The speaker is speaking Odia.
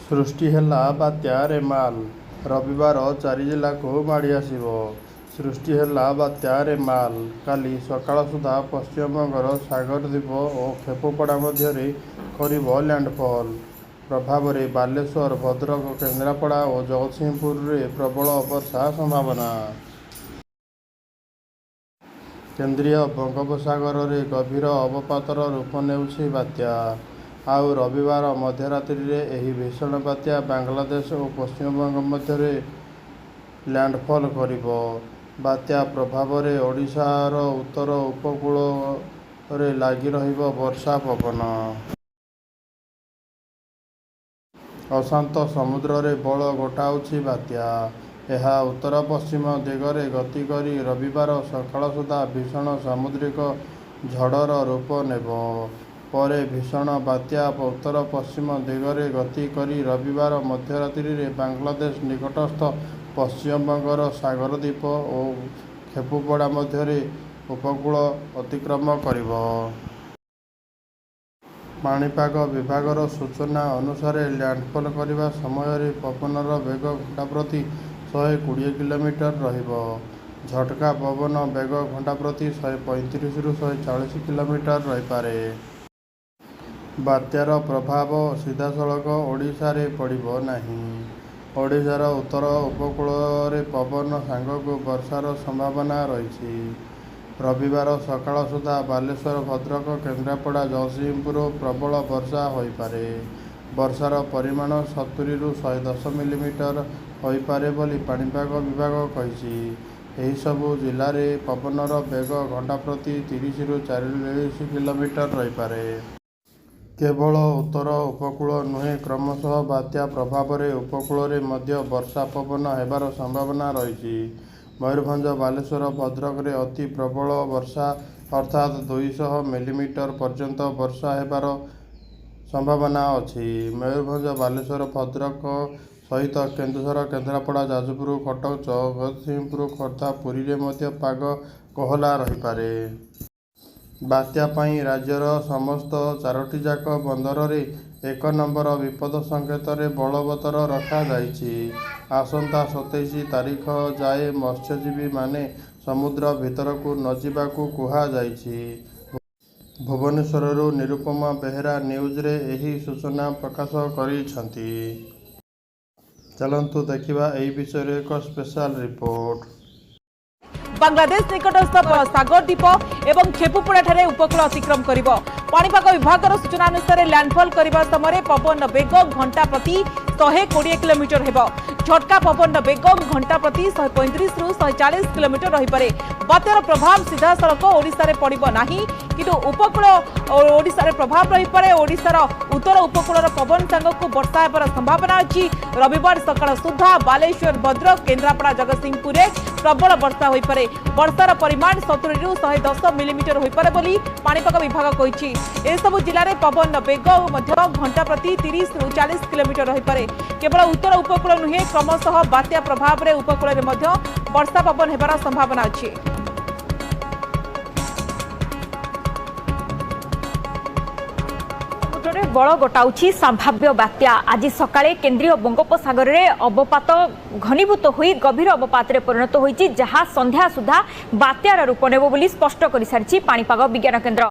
ସୃଷ୍ଟି ହେଲା ବାତ୍ୟା ରେମାଲ। ରବିବାର 4 ଜିଲ୍ଲାକୁ ମାଡ଼ି ଆସିବ। ସୃଷ୍ଟି ହେଲା ବାତ୍ୟା ରେମାଲ। କାଲି ସକାଳ ସୁଦ୍ଧା ପଶ୍ଚିମବଙ୍ଗର ସାଗରଦ୍ୱୀପ ଓ ଖେପୁପଡ଼ା ମଧ୍ୟରେ କରିବ ଲ୍ୟାଣ୍ଡଫଲ୍। ପ୍ରଭାବରେ ବାଲେଶ୍ୱର, ଭଦ୍ରକ, କେନ୍ଦ୍ରାପଡ଼ା ଓ ଜଗତସିଂହପୁରରେ ପ୍ରବଳ ବର୍ଷା ସମ୍ଭାବନା। କେନ୍ଦ୍ରୀୟ ବଙ୍ଗୋପସାଗରରେ ଗଭୀର ଅବପାତର ରୂପ ନେଉଛି ବାତ୍ୟା। ଆଉ ରବିବାର ମଧ୍ୟରାତ୍ରିରେ ଏହି ଭୀଷଣ ବାତ୍ୟା ବାଂଲାଦେଶ ଓ ପଶ୍ଚିମବଙ୍ଗ ମଧ୍ୟରେ ଲ୍ୟାଣ୍ଡଫଲ୍ କରିବ। ବାତ୍ୟା ପ୍ରଭାବରେ ଓଡ଼ିଶାର ଉତ୍ତର ଉପକୂଳରେ ଲାଗି ରହିବ ବର୍ଷା ପବନ। ଅଶାନ୍ତ ସମୁଦ୍ରରେ ବଳ ଗୋଟାଉଛି ବାତ୍ୟା। ଏହା ଉତ୍ତର ପଶ୍ଚିମ ଦିଗରେ ଗତି କରି ରବିବାର ସକାଳ ସୁଦ୍ଧା ଭୀଷଣ ସାମୁଦ୍ରିକ ଝଡ଼ର ରୂପ ନେବ। ପରେ ଭୀଷଣ ବାତ୍ୟା ଉତ୍ତର ପଶ୍ଚିମ ଦିଗରେ ଗତି କରି ରବିବାର ମଧ୍ୟରାତ୍ରିରେ ବାଂଲାଦେଶ ନିକଟସ୍ଥ ପଶ୍ଚିମବଙ୍ଗର ସାଗରଦ୍ୱୀପ ଓ ଖେପୁପଡ଼ା ମଧ୍ୟରେ ଉପକୂଳ ଅତିକ୍ରମ କରିବ। ପାଣିପାଗ ବିଭାଗର ସୂଚନା ଅନୁସାରେ ଲ୍ୟାଣ୍ଡଫଲ୍ କରିବା ସମୟରେ ପବନର ବେଗ ଘଣ୍ଟା ପ୍ରତି 120 କିଲୋମିଟର ରହିବ। ଝଟକା ପବନ ବେଗ ଘଣ୍ଟା ପ୍ରତି 135ରୁ 140 କିଲୋମିଟର ରହିପାରେ। ବାତ୍ୟାର ପ୍ରଭାବ ସିଧାସଳଖ ଓଡ଼ିଶାରେ ପଡ଼ିବ ନାହିଁ। ଓଡ଼ିଶାର ଉତ୍ତର ଉପକୂଳରେ ପବନ ସାଙ୍ଗକୁ ବର୍ଷାର ସମ୍ଭାବନା ରହିଛି। ରବିବାର ସକାଳ ସୁଦ୍ଧା ବାଲେଶ୍ୱର, ଭଦ୍ରକ, କେନ୍ଦ୍ରାପଡ଼ା, ଜଗତସିଂହପୁର ପ୍ରବଳ ବର୍ଷା ହୋଇପାରେ। ବର୍ଷାର ପରିମାଣ 70ରୁ 110 ମିଲିମିଟର ହୋଇପାରେ ବୋଲି ପାଣିପାଗ ବିଭାଗ କହିଛି। ଏହିସବୁ ଜିଲ୍ଲାରେ ପବନର ବେଗ ଘଣ୍ଟା ପ୍ରତି 30ରୁ 40 କିଲୋମିଟର ରହିପାରେ। କେବଳ ଉତ୍ତର ଉପକୂଳ ନୁହେଁ, କ୍ରମଶଃ ବାତ୍ୟା ପ୍ରଭାବରେ ଉପକୂଳରେ ମଧ୍ୟ ବର୍ଷା ପବନ ହେବାର ସମ୍ଭାବନା ରହିଛି। ମୟୂରଭଞ୍ଜ, ବାଲେଶ୍ୱର, ଭଦ୍ରକରେ ଅତି ପ୍ରବଳ ବର୍ଷା ଅର୍ଥାତ୍ 200 ମିଲିମିଟର ପର୍ଯ୍ୟନ୍ତ ବର୍ଷା ହେବାର ସମ୍ଭାବନା ଅଛି। ମୟୂରଭଞ୍ଜ, ବାଲେଶ୍ୱର, ଭଦ୍ରକ ସହିତ କେନ୍ଦୁଝର, କେନ୍ଦ୍ରାପଡ଼ା, ଯାଜପୁର, କଟକ, ଜଗତସିଂହପୁର, ଖୋର୍ଦ୍ଧା, ପୁରୀରେ ମଧ୍ୟ ପାଗ କୋହଲା ରହିପାରେ। ବାତ୍ୟା ପାଇଁ ରାଜ୍ୟର ସମସ୍ତ 4ଟିଯାକ ବନ୍ଦରରେ 1 ନମ୍ବର ବିପଦ ସଙ୍କେତରେ ବଳବତ୍ତର ରଖାଯାଇଛି। ଆସନ୍ତା 27 ତାରିଖ ଯାଏ ମତ୍ସ୍ୟଜୀବୀମାନେ ସମୁଦ୍ର ଭିତରକୁ ନଯିବାକୁ କୁହାଯାଇଛି। ଭୁବନେଶ୍ୱରରୁ ନିରୁପମା ବେହେରା ନ୍ୟୁଜରେ ଏହି ସୂଚନା ପ୍ରକାଶ କରିଛନ୍ତି। ଚାଲନ୍ତୁ ଦେଖିବା ଏହି ବିଷୟରେ ଏକ ସ୍ପେଶାଲ ରିପୋର୍ଟ। बांग्लादेश निकटस्थ सागरद्वीप एवं खेपुपड़ा उपकूल अतिक्रम कर पाणीपाग विभाग सूचना अनुसार लैंडफॉल करने समय पवन बेग घंटा प्रति 120 किलोमीटर हेबो। झटका पवन बेग घंटा प्रति 135ରୁ 140 किलोमीटर रहीपरे। बात्यार प्रभाव सीधा सड़क ओडिशा रे पड़िबो नाही, किंतु उपकूल ओडिशा रे प्रभाव रहीपरे। ओडिशार उत्तर उपकूलर पवन सांगकु वर्षा हेबार संभावना अछि। रविवार सकाळ सुद्धा बालेश्वर, भद्रक, केन्द्रापड़ा, जगतसिंहपुर प्रबल वर्षा होईपरे। वर्षार परिमाण 70ରୁ 110 मिलीमीटर होईपरे बोली पाणीपाग विभाग कहिछि। ए सब जिल्ला रे पवन बेग मध्य घंटा प्रति 30ରୁ 40 किलोमीटर रहीपरे। केवल उत्तर उपकूल नुहे, क्रमशः बात्या प्रभाव रे उपकूल रे मध्य वर्षा पवन हेबार संभावना अछि। बल गोटाउछि संभाव्य बात्या। आज सकाळे केंद्रीय बंगोपसागर रे अवपात घनीभूत होई गभीर अवपात रे परिणत होईछि, जहा संध्या सुधा बात्यार रूप नेबो बोली स्पष्ट करि सारिछि पाणीपाग विज्ञान केन्द्र।